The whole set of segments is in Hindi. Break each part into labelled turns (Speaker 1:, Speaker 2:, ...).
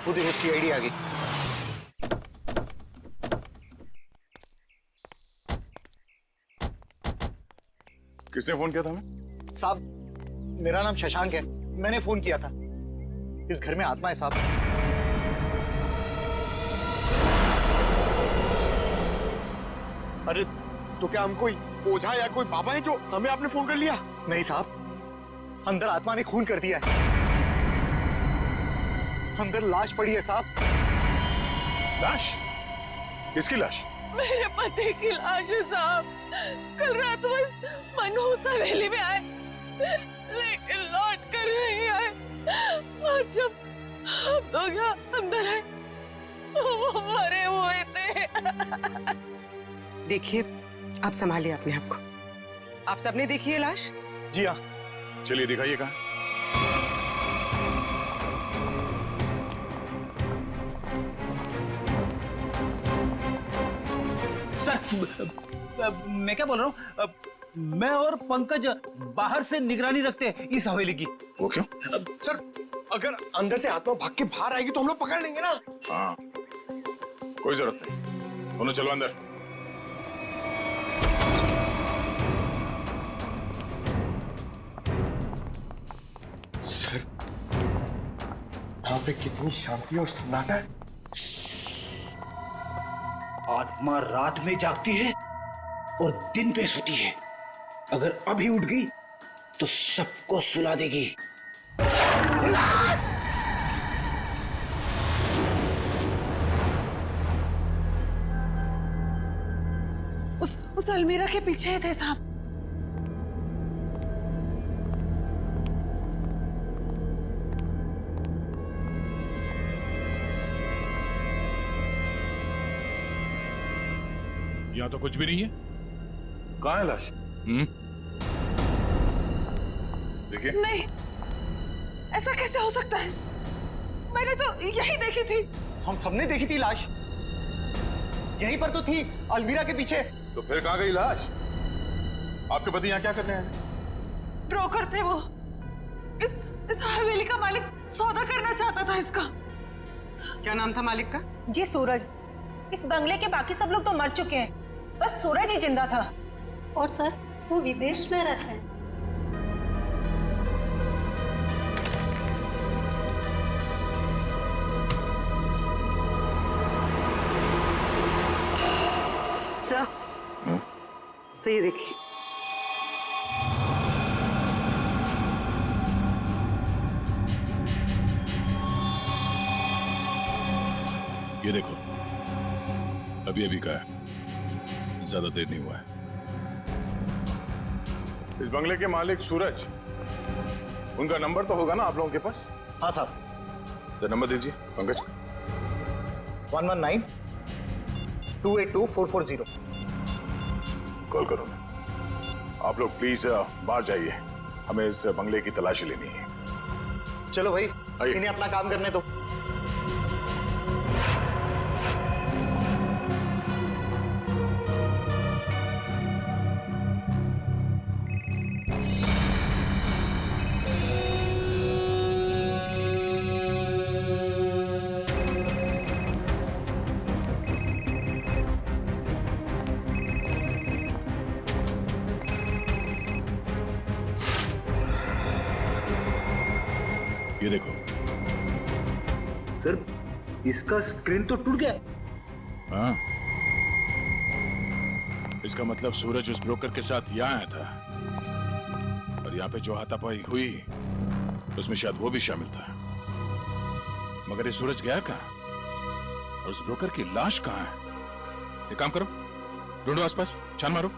Speaker 1: वो देखो सीआईडी आ गई।
Speaker 2: किसने फोन किया था हमें?
Speaker 1: साहब मेरा नाम शशांक है, मैंने फोन किया था। इस घर में आत्मा है साहब।
Speaker 2: अरे तो क्या हम कोई ओझा या कोई बाबा है जो हमें आपने फोन कर लिया?
Speaker 1: नहीं साहब, अंदर आत्मा ने खून कर दिया है। अंदर लाश पड़ी है साहब।
Speaker 2: लाश? किसकी लाश?
Speaker 3: मेरे पति की लाश है साहब। कल रात बस मनहूस हवेली में आए, लेकिन लौट कर नहीं आए। और जब हम लोग यहाँ अंदर आए वो मरे हुए थे।
Speaker 4: देखिए, आप संभालिए अपने आप को। आप सबने देखी है लाश?
Speaker 1: जी हाँ।
Speaker 2: चलिए दिखाइए कहाँ।
Speaker 5: सर, मैं क्या बोल रहा हूँ, मैं और पंकज बाहर से निगरानी रखते हैं इस हवेली की।
Speaker 2: वो क्यों? सर, अगर अंदर से आत्मा भाग के बाहर आएगी तो हम लोग पकड़ लेंगे ना। हाँ, कोई जरूरत नहीं, दोनों चलो अंदर। सर, यहाँ पे कितनी शांति और सन्नाटा है।
Speaker 5: आत्मा रात में जागती है और दिन पे सोती है। अगर अभी उठ गई तो सबको सुला देगी।
Speaker 3: उस अलमीरा के पीछे थे साहब।
Speaker 6: यहाँ तो कुछ भी नहीं है।
Speaker 2: कहाँ है लाश? देखिए।
Speaker 3: नहीं, ऐसा कैसे हो सकता है? मैंने तो यही देखी थी।
Speaker 1: हम सबने देखी थी लाश, यहीं पर तो थी, अलमीरा के पीछे।
Speaker 2: तो फिर कहाँ गई लाश? आपके पति यहाँ क्या कर रहे हैं?
Speaker 3: ब्रोकर थे वो। इस हवेली का मालिक सौदा करना चाहता था इसका।
Speaker 4: क्या नाम था मालिक का?
Speaker 7: जी सूरज। इस बंगले के बाकी सब लोग तो मर चुके हैं, बस सूरज ही जिंदा था।
Speaker 8: और सर, वो विदेश में रहता है।
Speaker 4: सर, सही देखिए।
Speaker 6: ये देखो, अभी अभी का है, ज्यादा देर नहीं हुआ है।
Speaker 2: इस बंगले के मालिक सूरज, उनका नंबर तो होगा ना आप लोगों के पास?
Speaker 1: हाँ साहब।
Speaker 2: तो नंबर दीजिए पंकज।
Speaker 1: 119-282-440।
Speaker 2: कॉल करो। आप लोग प्लीज बाहर जाइए, हमें इस बंगले की तलाशी लेनी है।
Speaker 1: चलो भाई,
Speaker 2: आइए।
Speaker 1: इन्हें अपना काम करने दो।
Speaker 6: ये देखो।
Speaker 5: सर, इसका स्क्रीन तो टूट गया।
Speaker 6: हाँ, इसका मतलब सूरज उस ब्रोकर के साथ यहाँ आया था और यहाँ पे जो हाथापाई हुई उसमें शायद वो भी शामिल था। मगर ये सूरज गया कहाँ और उस ब्रोकर की लाश कहाँ है? एक काम करो, ढूंढो आसपास, छान मारो।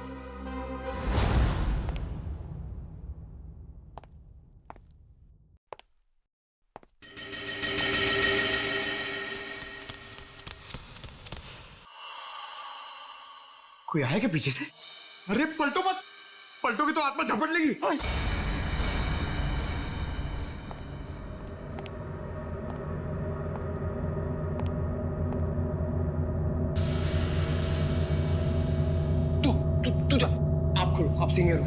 Speaker 1: कोई आया क्या पीछे से?
Speaker 2: अरे पलटो मत, पलटोगी तो आत्मा झपट लेगी।
Speaker 1: तू जा, आप खोलो, आप सीनियर हो।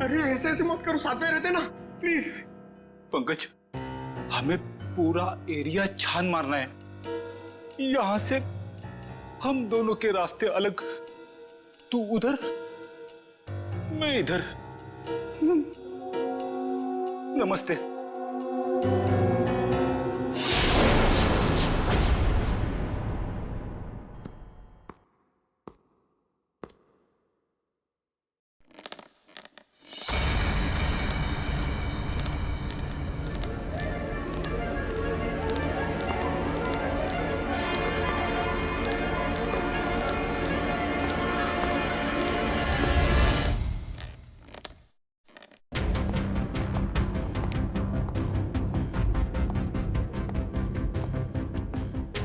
Speaker 2: अरे ऐसे ऐसे मत करो, साथ में रहते ना प्लीज।
Speaker 5: पंकज, हमें पूरा एरिया छान मारना है। यहां से हम दोनों के रास्ते अलग, तू उधर मैं इधर। नमस्ते।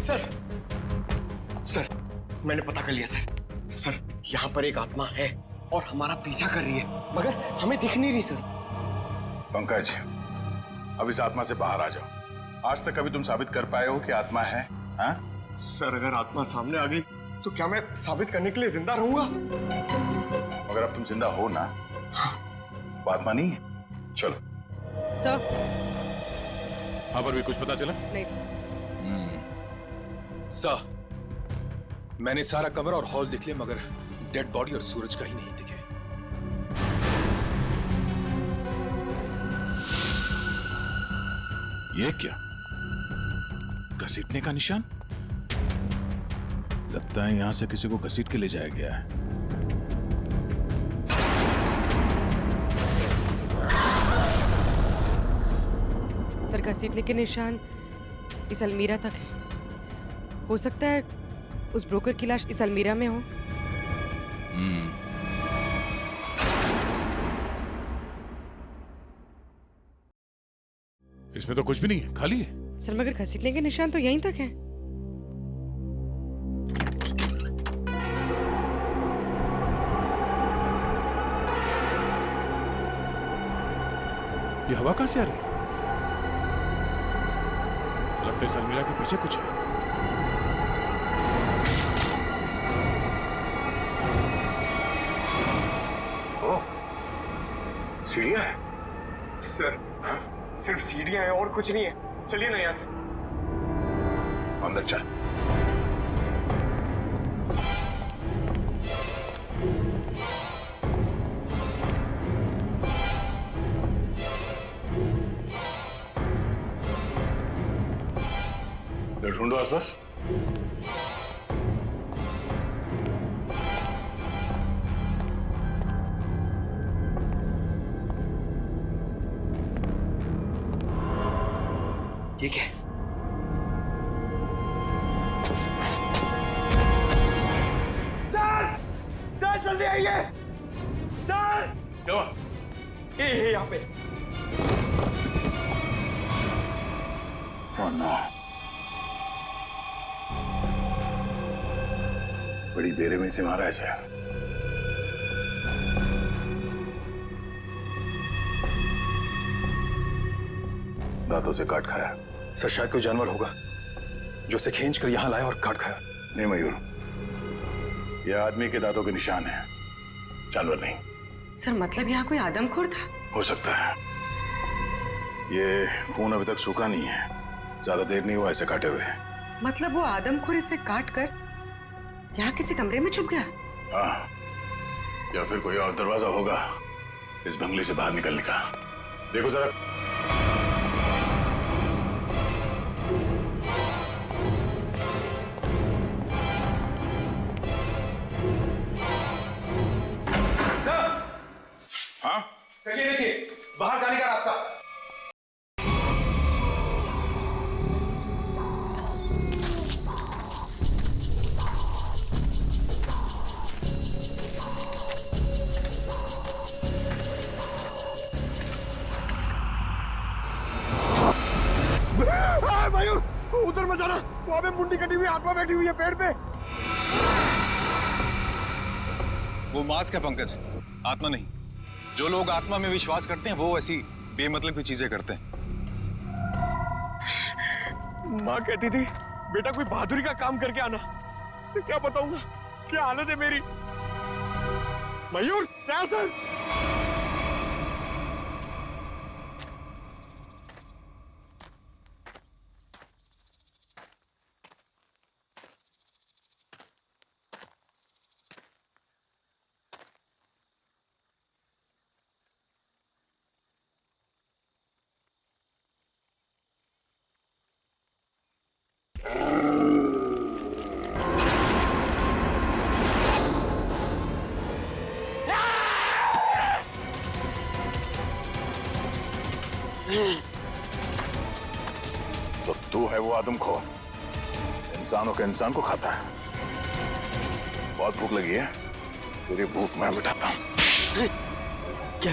Speaker 2: सर, सर मैंने पता कर लिया सर। सर यहाँ पर एक आत्मा है और हमारा पीछा कर रही है, मगर हमें दिख नहीं रही सर।
Speaker 6: पंकज, अब इस आत्मा से बाहर आ जाओ। आज तक कभी तुम साबित कर पाए हो कि आत्मा है? हाँ?
Speaker 2: सर अगर आत्मा सामने आ गई तो क्या मैं साबित करने के लिए जिंदा रहूंगा?
Speaker 6: अगर अब तुम जिंदा हो ना, वो आत्मा नहीं है। चलो।
Speaker 4: तो
Speaker 6: हाँ, पर भी कुछ पता चला?
Speaker 4: नहीं सर।
Speaker 9: सर, मैंने सारा कमरा और हॉल देख लिया, मगर डेड बॉडी और सूरज का ही नहीं दिखे।
Speaker 6: ये क्या? घसीटने का निशान? लगता है यहां से किसी को घसीट के ले जाया गया है।
Speaker 4: सर, घसीटने के निशान इस अलमीरा तक है। हो सकता है उस ब्रोकर की लाश इस अलमीरा में हो।
Speaker 6: इसमें तो कुछ भी नहीं है, खाली है।
Speaker 4: सर, मगर घसीटने के निशान तो यहीं तक है।
Speaker 6: ये हवा कहां से आ रही है? लगता है इस अलमीरा के पीछे कुछ है। सीढ़ियां है
Speaker 2: सर सिर्फ सीढ़ियां हैं और कुछ नहीं है। चलिए ना यहाँ से।
Speaker 6: अंदर चल। ढूंढो आसपास।
Speaker 2: ये क्या है? सर! सर जल्दी आइए! सर!
Speaker 6: क्यों?
Speaker 2: ये यहाँ पे।
Speaker 6: Oh no! बड़ी बेरहमी से मारा है शायद। दांतों से काट खाया।
Speaker 2: सर शायद कोई जानवर होगा जो उसे खींच कर यहाँ लाया और काट खाया।
Speaker 6: नहीं मयूर, यह आदमी के दांतों के निशान है, जानवर नहीं।
Speaker 4: सर, मतलब यहाँ कोई आदमखोर था?
Speaker 6: हो सकता है। ये खून अभी तक सूखा नहीं है, ज्यादा देर नहीं हुआ ऐसे काटे हुए।
Speaker 4: मतलब वो आदमखोर इसे काट कर यहाँ किसी कमरे में छुप गया?
Speaker 6: हाँ, या फिर कोई और दरवाजा होगा इस बंगले से बाहर निकलने का। देखो जरा।
Speaker 9: सर!
Speaker 6: हाँ?
Speaker 9: सर ये देखिए, बाहर जाने का रास्ता।
Speaker 2: मयूर, उधर मत जाना। वहां पे मुंडी कटी हुई आत्मा बैठी हुई है पेड़ पे।
Speaker 9: वो मास्क है पंकज, आत्मा नहीं। जो लोग आत्मा में विश्वास करते हैं वो ऐसी बेमतलब की चीजें करते हैं।
Speaker 2: माँ कहती थी बेटा कोई बहादुरी का काम करके आना। इसे क्या बताऊंगा क्या हालत है मेरी। मयूर क्या सर?
Speaker 6: तो तू है वो आदमखोर, इंसानों के इंसान को खाता है। बहुत भूख लगी है, तेरी भूख मैं मिटाता हूं।
Speaker 5: क्या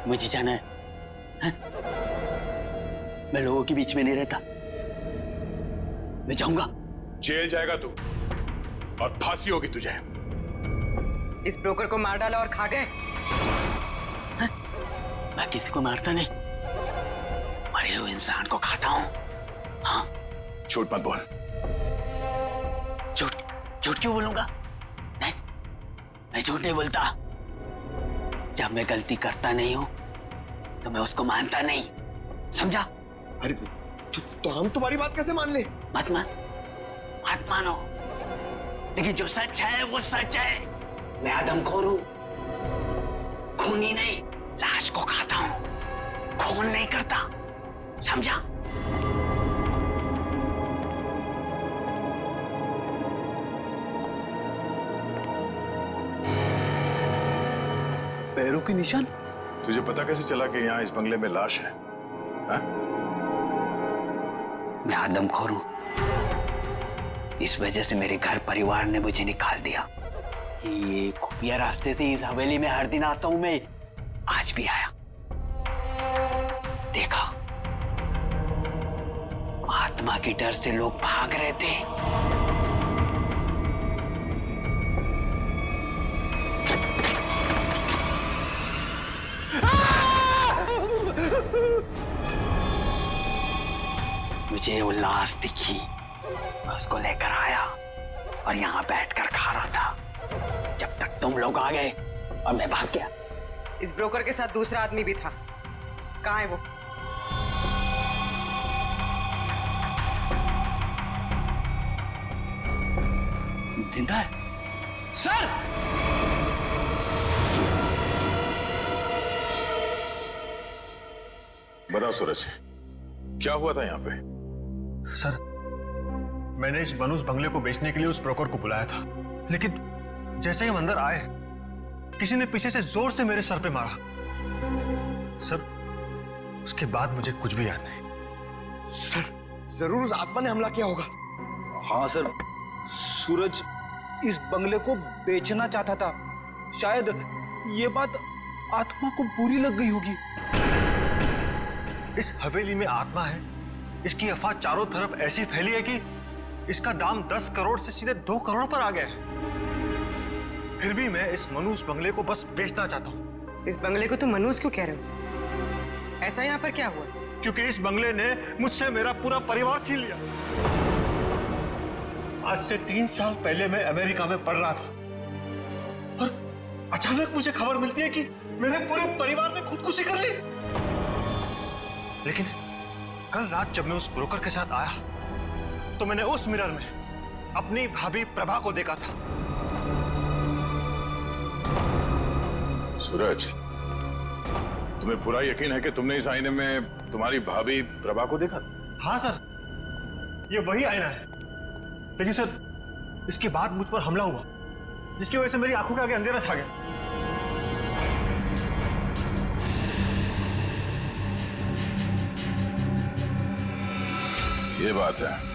Speaker 5: मुझे जाना है? हाँ? मैं लोगों के बीच में नहीं रहता, मैं जाऊंगा।
Speaker 6: जेल जाएगा तू और फांसी होगी तुझे।
Speaker 4: इस ब्रोकर को मार डाला और खा गए।
Speaker 5: मैं किसी को मारता नहीं, मरे हुए इंसान को खाता हूं। हाँ,
Speaker 6: झूठ मत बोल।
Speaker 5: झूठ झूठ क्यों बोलूंगा? नहीं, मैं झूठ नहीं बोलता। जब मैं गलती करता नहीं हूं तो मैं उसको मानता नहीं, समझा?
Speaker 2: अरे तो हम तुम्हारी बात कैसे मान ले?
Speaker 5: मत मानो, लेकिन जो सच है वो सच है। मैं आदमखोर हूं, खूनी नहीं, लाश को खाता हूं, खून नहीं करता, समझा?
Speaker 6: पैरों के निशान? तुझे पता कैसे चला कि यहाँ इस बंगले में लाश है? हाँ?
Speaker 5: मैं आदमखोर हूं, इस वजह से मेरे घर परिवार ने मुझे निकाल दिया। ये खुफिया रास्ते से इस हवेली में हर दिन आता हूं मैं, आज भी आया। देखा, आत्मा के डर से लोग भाग रहे थे। मुझे वो लाश दिखी, मैं उसको लेकर आया और यहां बैठकर खा रहा था जब तक तुम लोग आ गए और मैं भाग गया।
Speaker 4: इस ब्रोकर के साथ दूसरा आदमी भी था, कहाँ है वो?
Speaker 5: जिंदा है सर।
Speaker 6: बताओ सूरज, क्या हुआ था यहाँ पे?
Speaker 1: सर, मैंने इस बनूस बंगले को बेचने के लिए उस ब्रोकर को बुलाया था, लेकिन जैसे ही हम अंदर आए किसी ने पीछे से जोर से मेरे सर पे मारा। सर, उसके बाद मुझे कुछ भी याद नहीं।
Speaker 2: सर, जरूर उस आत्मा ने हमला किया होगा।
Speaker 5: हाँ सर, सूरज इस बंगले को बेचना चाहता था। शायद ये बात आत्मा को बुरी लग गई होगी।
Speaker 1: इस हवेली में आत्मा है, इसकी अफवाह चारों तरफ ऐसी फैली है कि इसका दाम 10 करोड़ से सीधे 2 करोड़ पर आ गया है। फिर भी मैं इस मनूस बंगले को बस बेचना चाहता हूँ।
Speaker 4: इस बंगले को तुम मनूस क्यों कह रहे हो? ऐसा यहाँ पर क्या हुआ?
Speaker 1: क्योंकि इस बंगले ने मुझसे मेरा पूरा परिवार छीन लिया। आज से 3 साल पहले मैं अमेरिका में पढ़ रहा था और अचानक मुझे खबर मिलती है कि मेरे पूरे परिवार ने खुदकुशी कर ली। लेकिन कल रात जब मैं उस ब्रोकर के साथ आया तो मैंने उस मिरर में अपनी भाभी प्रभा को देखा था।
Speaker 6: सूरज, तुम्हें पूरा यकीन है कि तुमने इस आईने में तुम्हारी भाभी प्रभा को देखा?
Speaker 1: हाँ सर, ये वही आईना है। लेकिन सर, इसके बाद मुझ पर हमला हुआ जिसकी वजह से मेरी आंखों के आगे अंधेरा छा गया।
Speaker 6: ये बात है।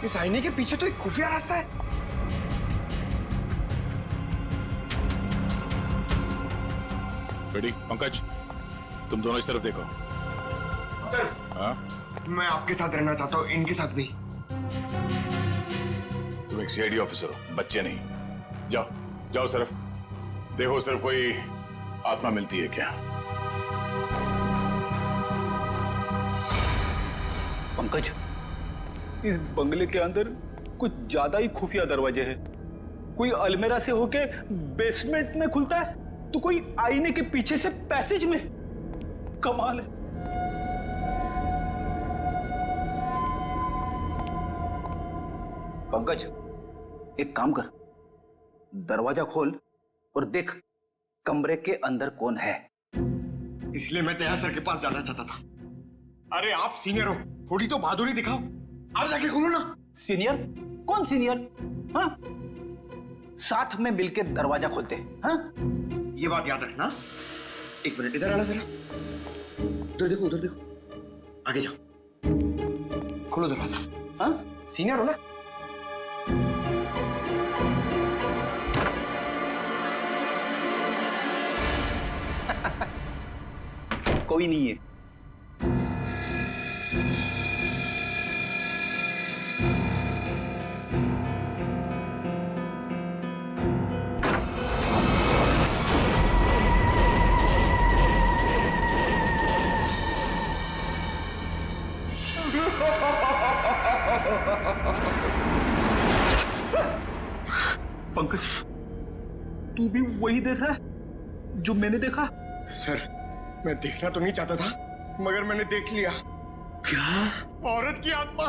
Speaker 2: इस आईने के पीछे तो एक खुफिया रास्ता है।
Speaker 6: रेडी? पंकज, तुम दोनों इस तरफ देखो।
Speaker 2: सर,
Speaker 6: हाँ?
Speaker 2: मैं आपके साथ रहना चाहता हूँ, इनके साथ नहीं।
Speaker 6: तुम एक सीआईडी ऑफिसर हो, बच्चे नहीं। जाओ जाओ, सिर्फ देखो सिर्फ कोई आत्मा मिलती है क्या।
Speaker 5: पंकज, इस बंगले के अंदर कुछ ज्यादा ही खुफिया दरवाजे हैं। कोई अलमेरा से होके बेसमेंट में खुलता है, तो कोई आईने के पीछे से पैसेज में। कमाल है। पंकज, एक काम कर, दरवाजा खोल और देख कमरे के अंदर कौन है।
Speaker 2: इसलिए मैं तेरा सर के पास जाना चाहता था। अरे आप सीनियर हो, थोड़ी तो बहादुरी दिखाओ। आप जाके खोलो ना।
Speaker 5: सीनियर? कौन सीनियर? हाँ, साथ में मिलके दरवाजा खोलते हैं। हाँ,
Speaker 2: ये बात याद रखना। एक मिनट इधर आना जरा। उधर देखो, उधर देखो, आगे जाओ, खोलो दरवाजा।
Speaker 5: हाँ,
Speaker 2: सीनियर हो ना।
Speaker 5: कोई नहीं है। पंकज, तू भी वही देख रहा है जो मैंने देखा?
Speaker 2: सर, मैं देखना तो नहीं चाहता था, मगर मैंने देख लिया।
Speaker 5: क्या?
Speaker 2: औरत की आत्मा।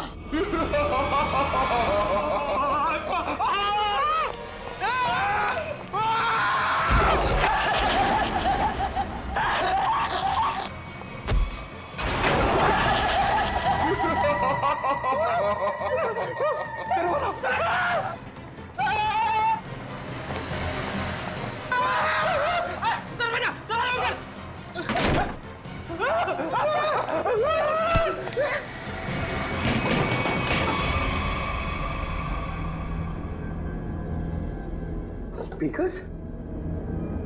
Speaker 2: स्पीकर्स,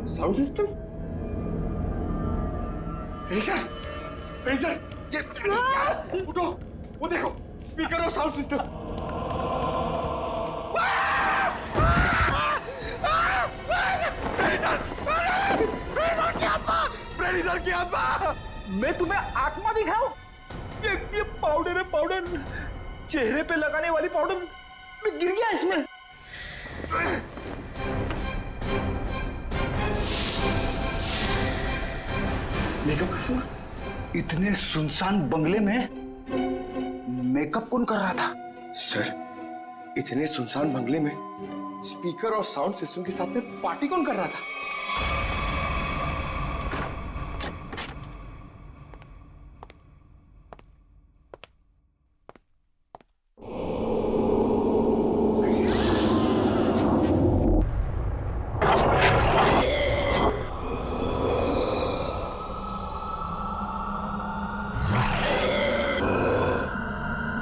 Speaker 2: साउंड सिस्टम, रेजर, ये उठो, वो देखो, स्पीकर और साउंड सिस्टम। प्रेडिसर की आत्मा।
Speaker 5: मैं तुम्हें आत्मा दिखाऊं? ये पाउडर है, पाउडर, चेहरे पे लगाने वाली पाउडर। मैं गिर गया इसमें। मेकअप का सामान? इतने सुनसान बंगले में मेकअप कौन कर रहा था?
Speaker 2: सर, इतने सुनसान बंगले में स्पीकर और साउंड सिस्टम के साथ में पार्टी कौन कर रहा था?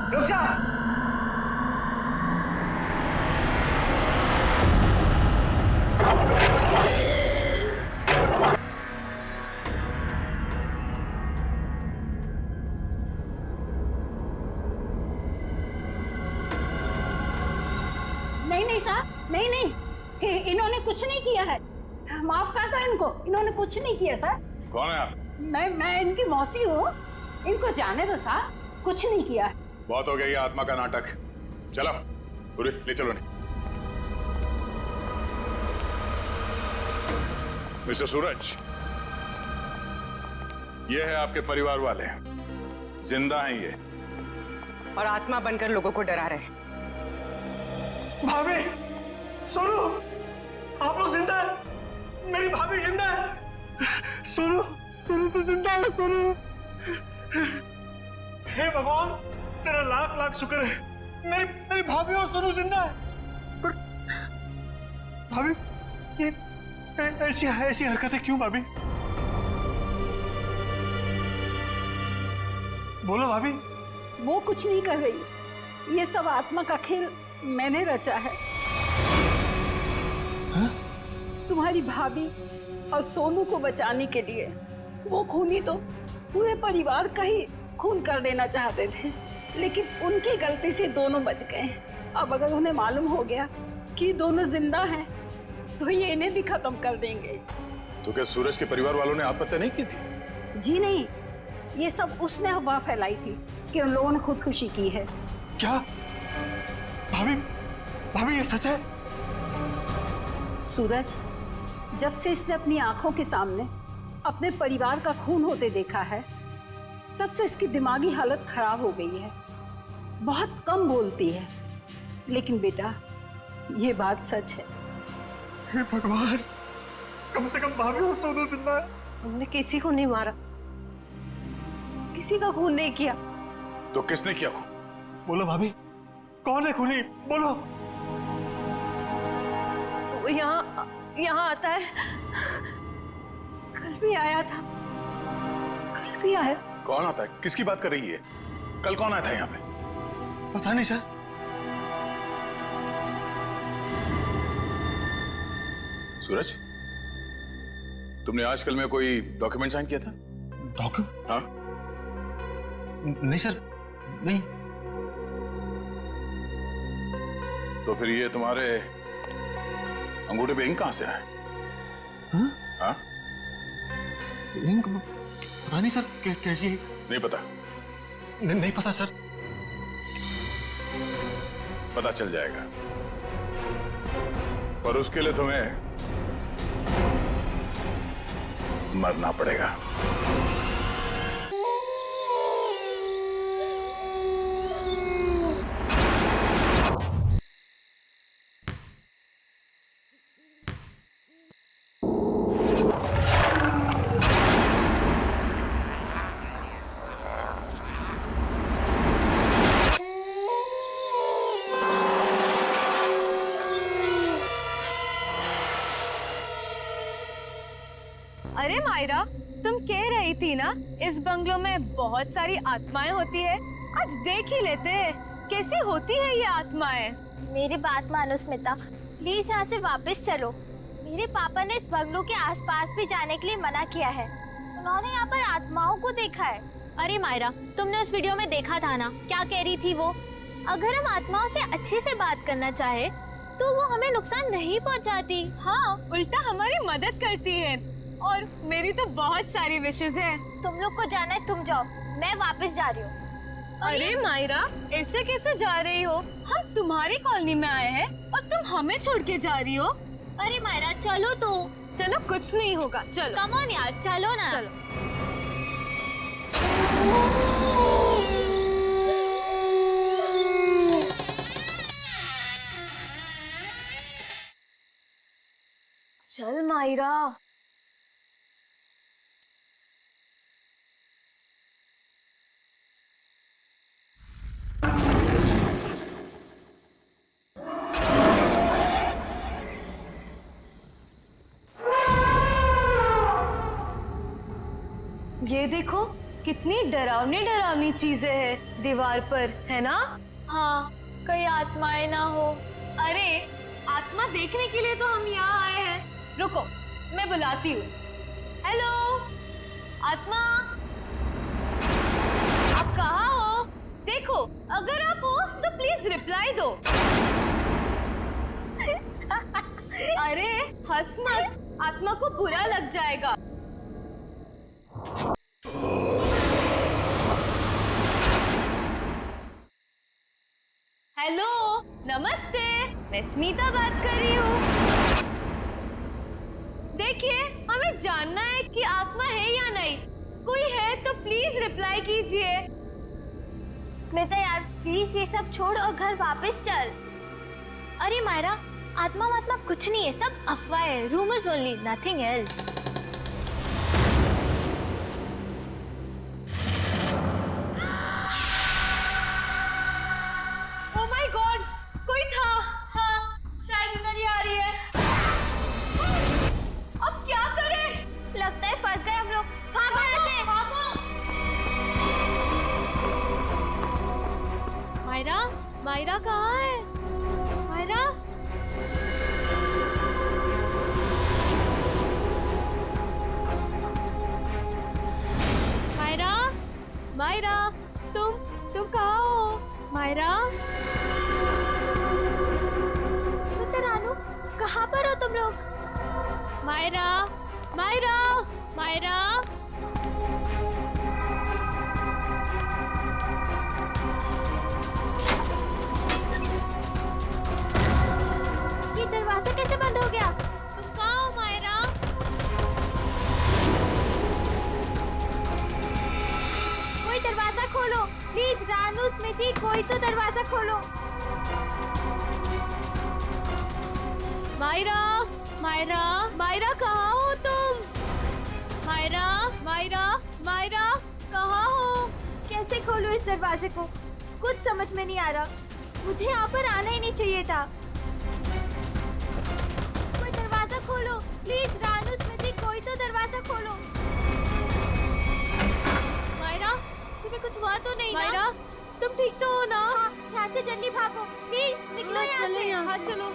Speaker 4: रुक जा।
Speaker 7: नहीं साहब, नहीं, इन्होंने कुछ नहीं किया है। माफ कर दो इनको, इन्होंने कुछ नहीं किया सर।
Speaker 6: कौन है आप?
Speaker 7: मैं इनकी मौसी हूँ। इनको जाने दो साहब, कुछ नहीं किया है।
Speaker 6: बहुत हो गया ये आत्मा का नाटक। चलो पूरी ले चलो। नहीं मिस्टर सूरज, ये है आपके परिवार वाले, जिंदा हैं ये,
Speaker 4: और आत्मा बनकर लोगों को डरा रहे हैं।
Speaker 1: भाभी, सोनू, आप लोग जिंदा है? मेरी भाभी जिंदा है? सोनू, सोनू तो जिंदा है, सोनू। हे भगवान, तेरा लाख लाख शुक्र है, मेरी भाभी और सोनू जिंदा है। पर भाभी, ये ऐसी हरकतें क्यों भाभी? बोलो भाभी।
Speaker 7: वो कुछ नहीं कर रही, ये सब आत्मा का खेल मैंने रचा है।
Speaker 1: हा?
Speaker 7: तुम्हारी भाभी और सोनू को बचाने के लिए वो खूनी तो पूरे परिवार का ही खून कर देना चाहते थे, लेकिन उनकी गलती से दोनों बच गए। अब अगर उन्हें मालूम हो गया कि दोनों जिंदा हैं, तो ये इन्हें भी खत्म कर देंगे।
Speaker 6: तो क्या सूरज के परिवार वालों ने आत्महत्या नहीं की थी?
Speaker 7: जी नहीं, ये सब उसने अफवाह फैलाई थी कि उन लोगों ने खुदकुशी की है।
Speaker 1: क्या? भाभी, भाभी ये सच है?
Speaker 7: सूरज, जब से इसने अपनी आंखों के सामने अपने परिवार का खून होते देखा है, तब से इसकी दिमागी हालत खराब हो गई है। बहुत कम बोलती है, लेकिन बेटा ये बात सच है।
Speaker 1: हे भगवान, कम से कम भाभी और सोनू जिंदा है।
Speaker 3: हमने किसी को नहीं मारा, किसी का खून नहीं किया।
Speaker 6: तो किसने किया खून?
Speaker 1: बोलो भाभी, कौन है खूनी? बोलो।
Speaker 3: वो यहाँ आता है, कल भी आया था, कल भी आया।
Speaker 6: कौन आता है? किसकी बात कर रही है? कल कौन आया था यहाँ पे?
Speaker 1: पता नहीं सर।
Speaker 6: सूरज, तुमने आजकल में कोई डॉक्यूमेंट साइन किया था?
Speaker 1: डॉक्यूमेंट?
Speaker 6: हाँ?
Speaker 1: नहीं सर, नहीं।
Speaker 6: तो फिर ये तुम्हारे अंगूठे पे इंक कहां से आया?
Speaker 1: हाँ?
Speaker 6: हाँ?
Speaker 1: इंक पता नहीं सर, कैसी है?
Speaker 6: नहीं पता?
Speaker 1: नहीं पता सर।
Speaker 6: पता चल जाएगा, पर उसके लिए तुम्हें मरना पड़ेगा।
Speaker 10: अरे मायरा, तुम कह रही थी ना इस बंगलों में बहुत सारी आत्माएं होती है। आज देख ही लेते हैं कैसी होती है ये आत्माएं।
Speaker 11: मेरी बात मानो स्मिता, प्लीज यहाँ से वापस चलो। मेरे पापा ने इस बंगलों के आसपास भी जाने के लिए मना किया है। उन्होंने यहाँ पर आत्माओं को देखा है।
Speaker 10: अरे मायरा, तुमने उस वीडियो में देखा था ना, क्या कह रही थी वो? अगर हम आत्माओं से अच्छे से बात करना चाहे तो वो हमें नुकसान नहीं पहुँचाती। हाँ, उल्टा हमारी मदद करती है। और मेरी तो बहुत सारी विशेष है।
Speaker 11: तुम लोग को जाना है, तुम जाओ, मैं वापस जा रही हूँ।
Speaker 10: अरे मायरा, ऐसे कैसे जा रही हो? हम तुम्हारी कॉलोनी में आए हैं और तुम हमें छोड़ के जा रही हो।
Speaker 11: अरे मायरा चलो तो।
Speaker 10: चलो, कुछ नहीं होगा, चलो।
Speaker 11: कम ऑन यार, चलो ना।
Speaker 10: चलो। चल मायरा। ये देखो, कितनी डरावनी डरावनी चीजें हैं दीवार पर, है ना?
Speaker 11: हाँ, कहीं आत्माएं ना हो।
Speaker 10: अरे, आत्मा देखने के लिए तो हम यहाँ आए हैं। रुको, मैं बुलाती हूँ। हेलो, आत्मा, आप कहाँ हो? देखो, अगर आप हो तो प्लीज रिप्लाई दो। अरे हंस मत, आत्मा को बुरा लग जाएगा। हेलो, नमस्ते, मैं स्मिता बात कर रही हूँ। देखिए, हमें जानना है कि आत्मा है या नहीं। कोई है तो प्लीज रिप्लाई कीजिए।
Speaker 11: स्मिता यार, प्लीज ये सब छोड़ और घर वापस चल।
Speaker 10: अरे मायरा, आत्मा वात्मा कुछ नहीं है, सब अफवाह है, rumours only, nothing else. Oh my God, कोई था। हाँ, शायद इधर ही आ रही है। अब क्या करें?
Speaker 11: लगता है फंस गए हम लोग। भागो यहाँ से।
Speaker 10: मायरा, मायरा कहाँ है? मायरा? मायरा, तुम कहाँ हो? मायरा, रानू, कहाँ पर हो तुम लोग? मायरा, मायरा, मायरा। ये दरवाजा कैसे बंद हो गया? तुम कहाँ हो मायरा? कोई दरवाजा खोलो प्लीज। रानू, स्मृति, कोई तो दरवाजा खोलो। मायरा, मायरा, मायरा, कहाँ हो तुम? मायरा, मायरा, मायरा, कहाँ हो? कैसे खोलूं इस दरवाजे को? कुछ समझ में नहीं आ रहा। मुझे यहाँ पर आना ही नहीं चाहिए था। कोई दरवाजा खोलो प्लीज। रानू, स्मृति, कोई तो दरवाजा खोलो। मायरा, तुम्हें कुछ हुआ तो नहीं? मायरा, तुम ठीक तो हो ना? हाँ, यहाँ से जल्दी भागो प्लीज। निकलो यहाँ से। हाँ, चलो।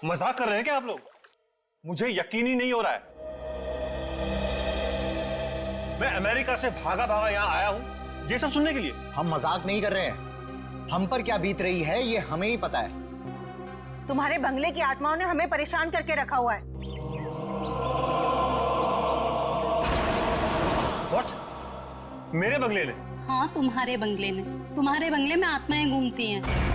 Speaker 1: मजाक कर रहे हैं क्या आप लोग? मुझे यकीन ही नहीं हो रहा है। मैं अमेरिका से भागा भागा यहां आया हूं ये सब सुनने के लिए।
Speaker 12: हम मजाक नहीं कर रहे हैं। हम पर क्या बीत रही है ये हमें ही पता है।
Speaker 13: तुम्हारे बंगले की आत्माओं ने हमें परेशान करके रखा हुआ है।
Speaker 1: What? मेरे बंगले ने?
Speaker 8: हाँ, तुम्हारे बंगले ने। तुम्हारे बंगले में आत्माएं घूमती हैं।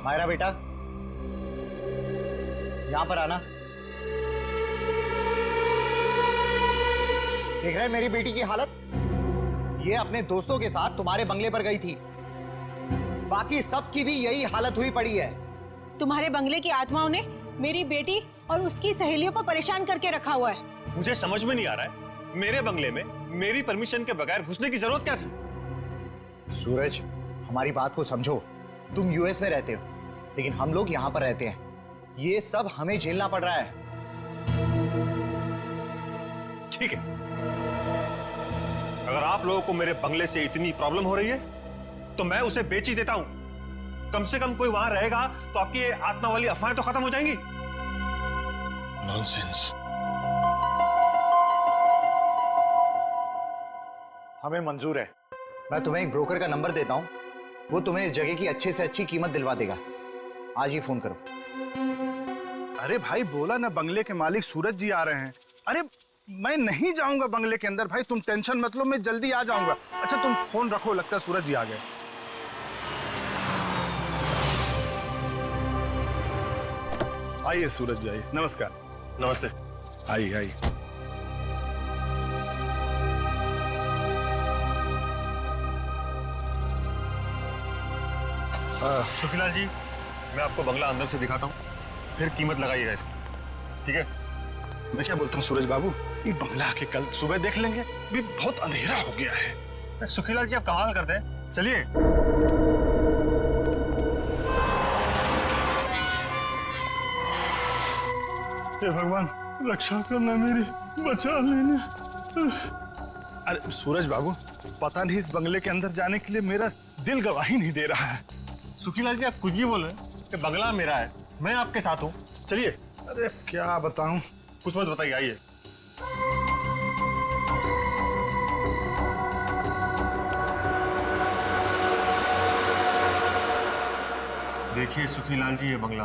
Speaker 12: मायरा बेटा, यहां पर आना। देख रहे हैं मेरी बेटी की हालत? ये अपने दोस्तों के साथ तुम्हारे बंगले पर गई थी। बाकी सबकी भी यही हालत हुई पड़ी है।
Speaker 13: तुम्हारे बंगले की आत्माओं ने मेरी बेटी और उसकी सहेलियों को परेशान करके रखा हुआ है।
Speaker 1: मुझे समझ में नहीं आ रहा है, मेरे बंगले में मेरी परमिशन के बगैर घुसने की जरूरत क्या थी?
Speaker 12: सूरज, हमारी बात को समझो। तुम यूएस में रहते हो, लेकिन हम लोग यहाँ पर रहते हैं। ये सब हमें झेलना पड़ रहा है।
Speaker 1: ठीक है, अगर आप लोगों को मेरे बंगले से इतनी प्रॉब्लम हो रही है तो मैं उसे बेच ही देता हूं। कम से कम कोई वहां रहेगा तो आपकी ये आत्मा वाली अफवाहें तो खत्म हो जाएंगी।
Speaker 6: नॉनसेंस।
Speaker 12: हमें मंजूर है। मैं तुम्हें एक ब्रोकर का नंबर देता हूं, वो तुम्हें इस जगह की अच्छे से अच्छी कीमत दिलवा देगा। आज ही फोन करो।
Speaker 14: अरे भाई, बोला ना बंगले के मालिक सूरज जी आ रहे हैं। अरे मैं नहीं जाऊंगा बंगले के अंदर भाई, तुम टेंशन मत लो, मैं जल्दी आ जाऊंगा। अच्छा तुम फोन रखो, लगता है सूरज जी आ गए। आइए सूरज जी, आइए। नमस्कार।
Speaker 1: नमस्ते।
Speaker 14: आइए आइए।
Speaker 1: सुखीलाल जी, मैं आपको बंगला अंदर से दिखाता हूँ, फिर कीमत लगाइएगा इसकी, ठीक है?
Speaker 14: मैं क्या बोलता हूँ सूरज बाबू, ये बंगला के कल सुबह देख लेंगे, अभी बहुत अंधेरा हो गया है।
Speaker 1: सुखीलाल जी, आप कमाल करते हैं, चलिए।
Speaker 14: हे भगवान, रक्षा करना मेरी, बचा लेना। अरे सूरज बाबू, पता नहीं इस बंगले के अंदर जाने के लिए मेरा दिल गवाही नहीं दे रहा है।
Speaker 1: सुखीलाल जी, आप कुछ भी बोल रहे हैं कि बंगला मेरा है, मैं आपके साथ हूँ, चलिए।
Speaker 14: अरे क्या बताऊं,
Speaker 1: कुछ मत बताइए, आइए। देखिए सुखीलाल जी, ये बंगला,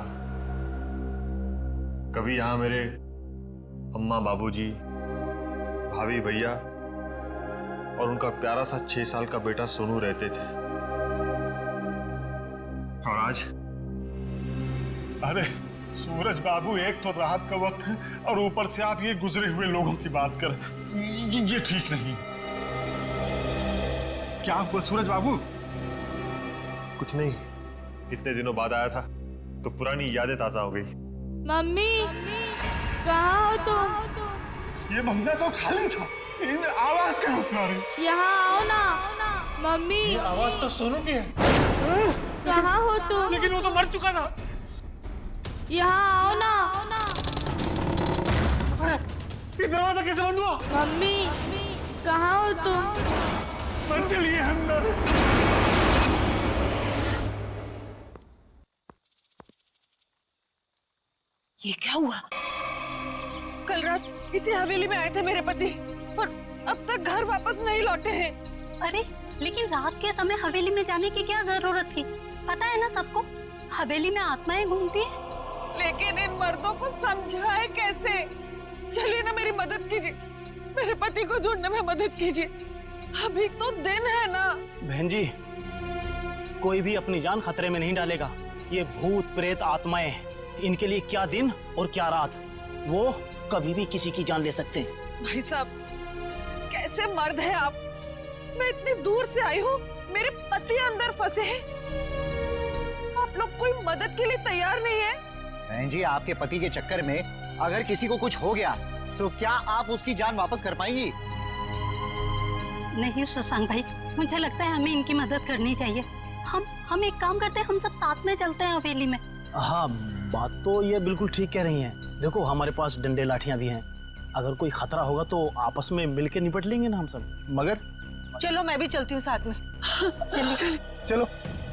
Speaker 1: कभी यहाँ मेरे अम्मा, बाबूजी, भाभी, भैया और उनका प्यारा सा 6 साल का बेटा सोनू रहते थे। और आज
Speaker 14: अरे सूरज बाबू, एक तो रात का वक्त है और ऊपर से आप ये गुजरे हुए लोगों की बात कर, ये ठीक नहीं। क्या हुआ सूरज बाबू?
Speaker 1: कुछ नहीं, इतने दिनों बाद आया था तो पुरानी यादें ताजा हो गई।
Speaker 10: मम्मी कहाँ हो तुम?
Speaker 14: ये बंगला तो खाली था, इन आवाज कहाँ से आ रही?
Speaker 10: यहाँ आओ ना मम्मी।
Speaker 1: ये आवाज तो सोनू की है।
Speaker 10: कहाँ हो तुम?
Speaker 1: लेकिन वो तो मर चुका था।
Speaker 10: यहाँ आओ ना।
Speaker 1: ये दरवाजा कैसे बंद हुआ?
Speaker 10: मम्मी कहाँ हो तुम?
Speaker 14: मत चलिए अंदर।
Speaker 3: ये क्या हुआ? कल रात इसी हवेली में आए थे मेरे पति और अब तक घर वापस नहीं लौटे हैं।
Speaker 8: अरे लेकिन रात के समय हवेली में जाने की क्या जरूरत थी? पता है ना सबको, हवेली में आत्माएं घूमती हैं।
Speaker 3: लेकिन इन मर्दों को समझाए कैसे? चलिए ना मेरी मदद कीजिए, मेरे पति को ढूंढने में मदद कीजिए। अभी तो दिन है ना।
Speaker 5: बहन जी, कोई भी अपनी जान खतरे में नहीं डालेगा। ये भूत प्रेत आत्माएं, इनके लिए क्या दिन और क्या रात, वो कभी भी किसी की जान ले सकते हैं।
Speaker 3: भाई साहब, कैसे मर्द है आप? मैं इतनी दूर से आई हूँ, मेरे पति अंदर फंसे हैं। आप लोग कोई मदद के लिए तैयार नहीं है?
Speaker 12: बहन जी, आपके पति के चक्कर में अगर किसी को कुछ हो गया तो क्या आप उसकी जान वापस कर पाएंगी?
Speaker 8: नहीं शशांक भाई, मुझे लगता है हमें इनकी मदद करनी चाहिए। हम एक काम करते हैं, हम सब साथ में चलते हैं हवेली में।
Speaker 5: हाँ, बात तो ये बिल्कुल ठीक कह रही हैं। देखो, हमारे पास डंडे लाठियां भी हैं। अगर कोई खतरा होगा तो आपस में मिलकर निपट लेंगे ना हम सब।
Speaker 14: मगर
Speaker 13: चलो मैं भी चलती हूँ साथ में।
Speaker 3: चलिए
Speaker 14: चलो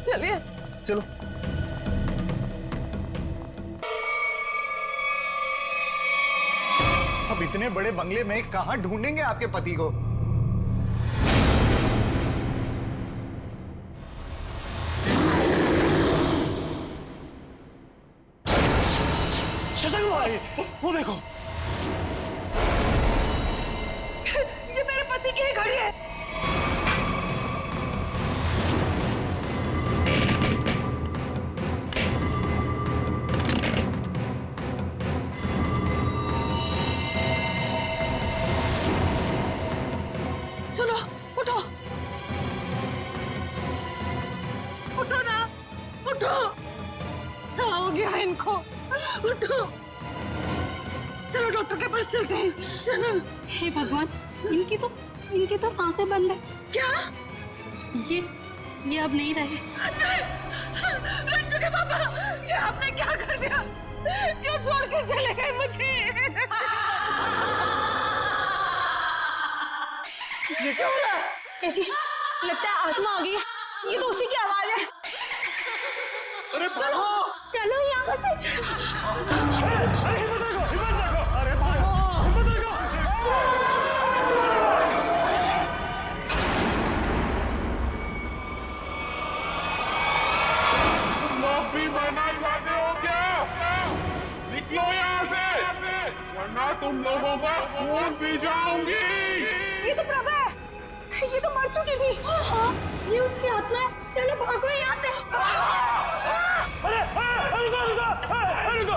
Speaker 3: चलिए
Speaker 14: चलो।
Speaker 12: अब इतने बड़े बंगले में कहां ढूंढेंगे आपके पति को?
Speaker 5: शशांक भाई, वो देखो,
Speaker 3: ये मेरे पति की ही घड़ी है। चलो उठो, उठो ना, उठो। हाँ, हो गया इनको, उठो। चलो डॉक्टर के पास चलते हैं, चलो।
Speaker 8: हे भगवान, इनकी तो सांसें बंद है।
Speaker 3: क्या?
Speaker 8: ये अब नहीं रहे।
Speaker 3: रंजू के पापा, ये आपने क्या कर दिया? क्यों छोड़ के चले गए मुझे?
Speaker 12: ये क्या हो रहा है?
Speaker 13: जी, लगता है आत्मा आ गई है। ये तो उसी की आवाज है।
Speaker 14: अरे
Speaker 10: चलो यहाँ से।
Speaker 12: अरे भागो!
Speaker 6: माफी मांगना चाहते हो क्या? निकलो यहाँ से, वरना तुम लोगों का खून पी जाऊंगी।
Speaker 13: ये तो प्रभा है, ये तो मर चुकी थी।
Speaker 10: हाँ, ये उसकी आत्मा है। चलो भागो यहाँ से।
Speaker 5: रुको।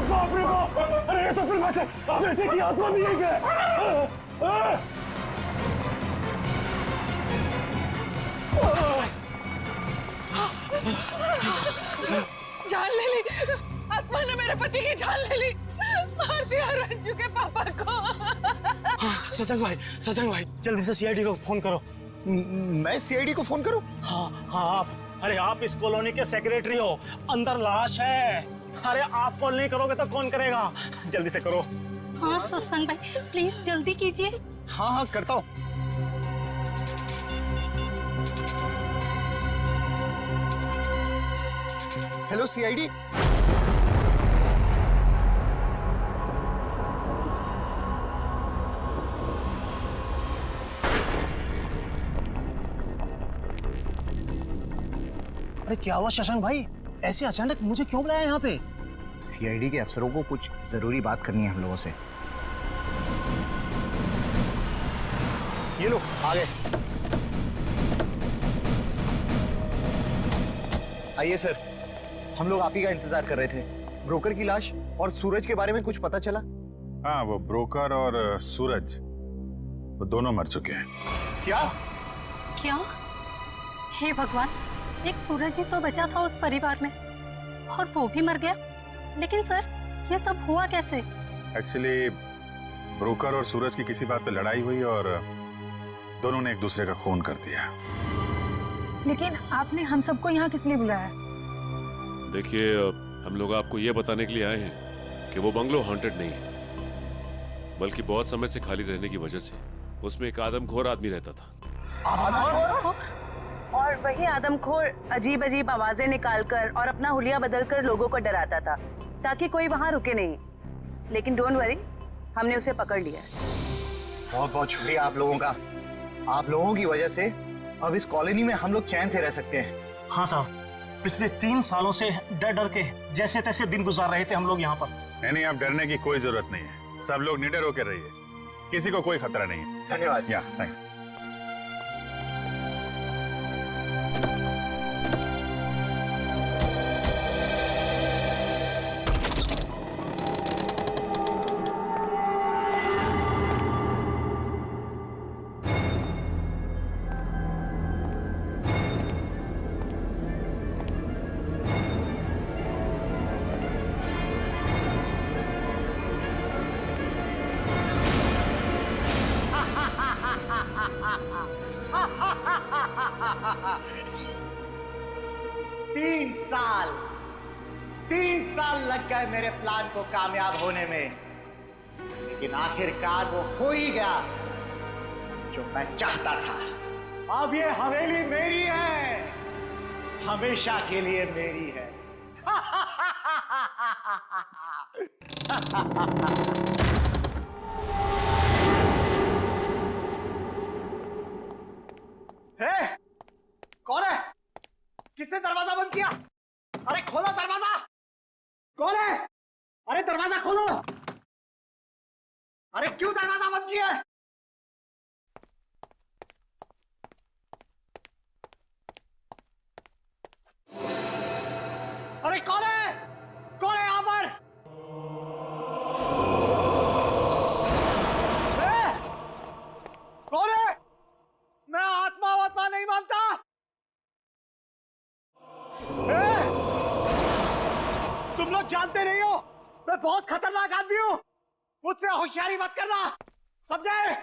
Speaker 5: बाप रे बाप, अरे ये तो फिर बात है, बेटे की आत्मा भी एक है।
Speaker 3: जान ले ली, आत्मा ने मेरे पति की जान ले ली, मार दिया रंजू के पापा को।
Speaker 5: शशांक भाई, जल्दी से सीआईडी को फोन करो।
Speaker 12: मैं सीआईडी को फोन करूं?
Speaker 5: हाँ आप, अरे आप इस कॉलोनी के सेक्रेटरी हो, अंदर लाश है। अरे आप कॉल नहीं करोगे तो कौन करेगा? जल्दी से करो।
Speaker 8: हाँ शशांक भाई, प्लीज जल्दी कीजिए।
Speaker 12: हाँ करता हूँ। Hello CID.
Speaker 5: अरे क्या हुआ शशांक भाई, ऐसे अचानक मुझे क्यों बुलाया यहाँ पे?
Speaker 12: सीआईडी के अफसरों को कुछ जरूरी बात करनी है हम लोगों से। ये लो आ गए। आइए सर, हम लोग आप ही का इंतजार कर रहे थे। ब्रोकर की लाश और सूरज के बारे में कुछ पता चला?
Speaker 14: हाँ, वो ब्रोकर और सूरज वो दोनों मर चुके हैं।
Speaker 12: क्या?
Speaker 8: क्या? हे भगवान, एक सूरज ही तो बचा था उस परिवार में और वो भी मर गया। लेकिन सर, ये सब हुआ कैसे?
Speaker 14: एक्चुअली ब्रोकर और सूरज की किसी बात पे लड़ाई हुई और दोनों ने एक दूसरे का खून कर दिया।
Speaker 13: लेकिन आपने हम सबको यहाँ किस लिए बुलाया?
Speaker 15: देखिए, हम लोग आपको ये बताने के लिए आए हैं कि वो बंगलो हॉन्टेड नहीं है, बल्कि बहुत समय से खाली रहने की वजह से उसमें एक आदमखोर आदमी रहता था।
Speaker 13: आदमखोर? और वही आदमखोर अजीब अजीब आवाजें निकालकर और अपना हुलिया बदलकर लोगों को डराता था ताकि कोई वहां रुके नहीं। लेकिन डोंट वरी, हमने उसे पकड़ लिया है।
Speaker 12: बहुत बहुत शुक्रिया आप लोगों का। आप लोगों की वजह से अब इस कॉलोनी में हम लोग चैन से रह सकते हैं।
Speaker 16: हाँ साहब, पिछले 3 सालों से डर डर के जैसे तैसे दिन गुजार रहे थे हम लोग यहाँ पर।
Speaker 14: नहीं, आप डरने की कोई जरूरत नहीं है। सब लोग निडर होकर रहिए, किसी को कोई खतरा नहीं है।
Speaker 12: धन्यवाद।
Speaker 14: या थैंक।
Speaker 12: तीन साल लग गए मेरे प्लान को कामयाब होने में, लेकिन आखिरकार वो हो ही गया जो मैं चाहता था। अब ये हवेली मेरी है, हमेशा के लिए मेरी है। कौन है? किसने दरवाजा बंद किया? अरे खोलो दरवाजा! कौन है? अरे दरवाजा खोलो! अरे क्यों दरवाजा बंद किया है? अरे कौन है? कौन है यहाँ पर? कौन है? मैं आत्मा नहीं मानता। तुम लोग जानते नहीं हो मैं बहुत खतरनाक आदमी हूं, मुझसे होशियारी मत करना, समझे?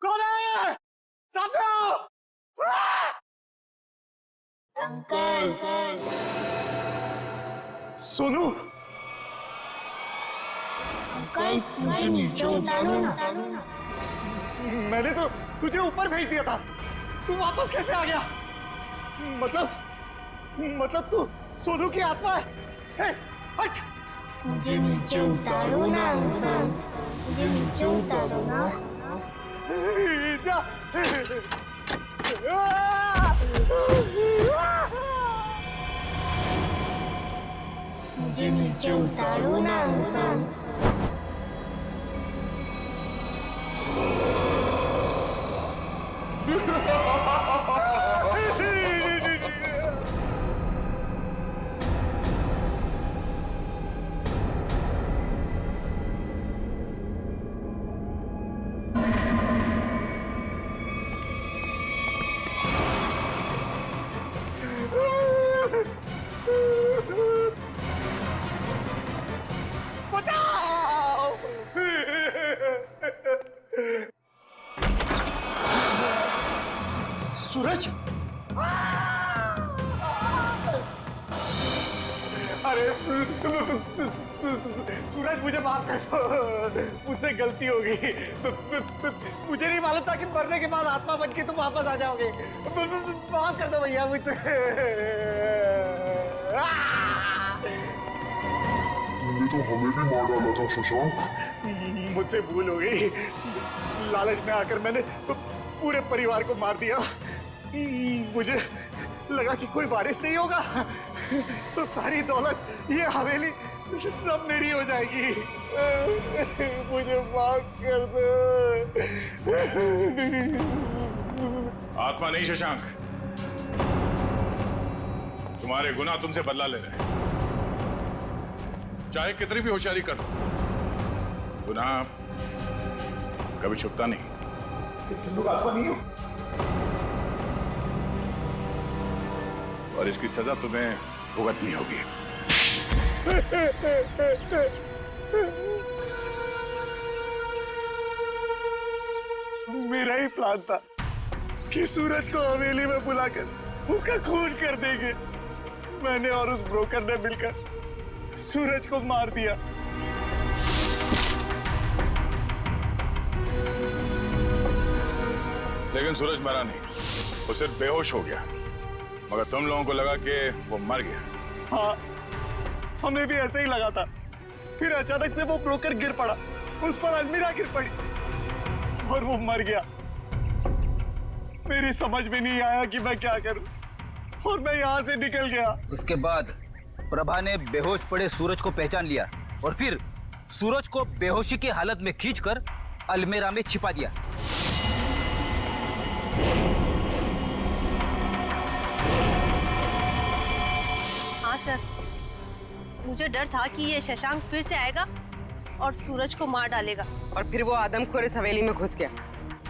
Speaker 12: कौन है? सामने आओ! अंकल। सोनू,
Speaker 11: अंकल मुझे नीचे उतारो ना।
Speaker 12: मैंने तो तुझे ऊपर भेज दिया था, तू वापस कैसे आ गया? मतलब तू सोनू की आत्मा है? हट!
Speaker 11: मुझे नीचे उतारो ना अंकल, मुझे नीचे उतारो ना।
Speaker 12: जा!
Speaker 11: मुझे नीचे उतारो ना अंकल।
Speaker 12: सूरज? अरे सूरज मुझे माफ कर दो, मुझसे गलती हो गई। मुझे नहीं मालूम था कि मरने के बाद आत्मा बन के तुम वापस आ जाओगे। माफ कर दो भैया मुझसे।
Speaker 17: तुमने तो हमें भी मार डाला था शशांक।
Speaker 12: मुझसे भूल हो गई, लालच में आकर मैंने पूरे परिवार को मार दिया। लगा कि कोई वारिस नहीं होगा तो सारी दौलत, ये हवेली सब मेरी हो जाएगी। मुझे माफ कर दो।
Speaker 6: आत्मा नहीं शशांक, तुम्हारे गुनाह तुमसे बदला ले रहे हैं। चाहे कितनी भी होशियारी करो, गुनाह कभी छुपता नहीं।
Speaker 12: तुम लोग आत्मा नहीं हो।
Speaker 6: और इसकी सजा तुम्हें भुगतनी होगी।
Speaker 12: मेरा ही प्लान था कि सूरज को हवेली में बुलाकर उसका खून कर देंगे। मैंने और उस ब्रोकर ने मिलकर सूरज को मार दिया।
Speaker 6: लेकिन सूरज मरा नहीं, वो सिर्फ बेहोश हो गया। मगर तुम लोगों को लगा कि वो मर गया।
Speaker 12: हाँ, हमें भी ऐसे ही लगा था। फिर अचानक से वो ब्रोकर गिर पड़ा, उस पर अलमीरा गिर पड़ी और वो मर गया। मेरी समझ में नहीं आया कि मैं क्या करूं और मैं यहाँ से निकल गया।
Speaker 18: उसके बाद प्रभा ने बेहोश पड़े सूरज को पहचान लिया और फिर सूरज को बेहोशी की हालत में खींचकर अलमीरा में छिपा दिया।
Speaker 19: हाँ सर, मुझे डर था कि ये शशांक फिर से आएगा और सूरज को मार डालेगा।
Speaker 4: और फिर वो आदमखोर इस हवेली में घुस गया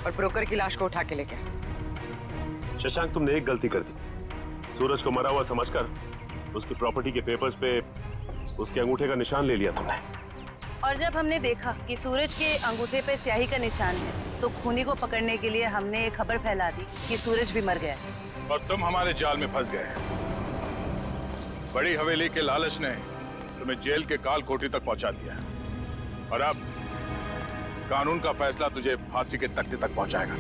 Speaker 4: और ब्रोकर की लाश को उठा के ले गया।
Speaker 20: शशांक, तुमने एक गलती कर दी। सूरज को मरा हुआ समझकर उसकी प्रॉपर्टी के पेपर्स पे उसके अंगूठे का निशान ले लिया तुमने।
Speaker 13: और जब हमने देखा कि सूरज के अंगूठे पे स्याही का निशान है तो खूनी को पकड़ने के लिए हमने एक खबर फैला दी कि सूरज भी मर गया है।
Speaker 6: और तुम हमारे जाल में फंस गए। बड़ी हवेली के लालच ने तुम्हें जेल के काल कोठरी तक पहुंचा दिया और अब कानून का फैसला तुझे फांसी के तख्ते तक पहुंचाएगा।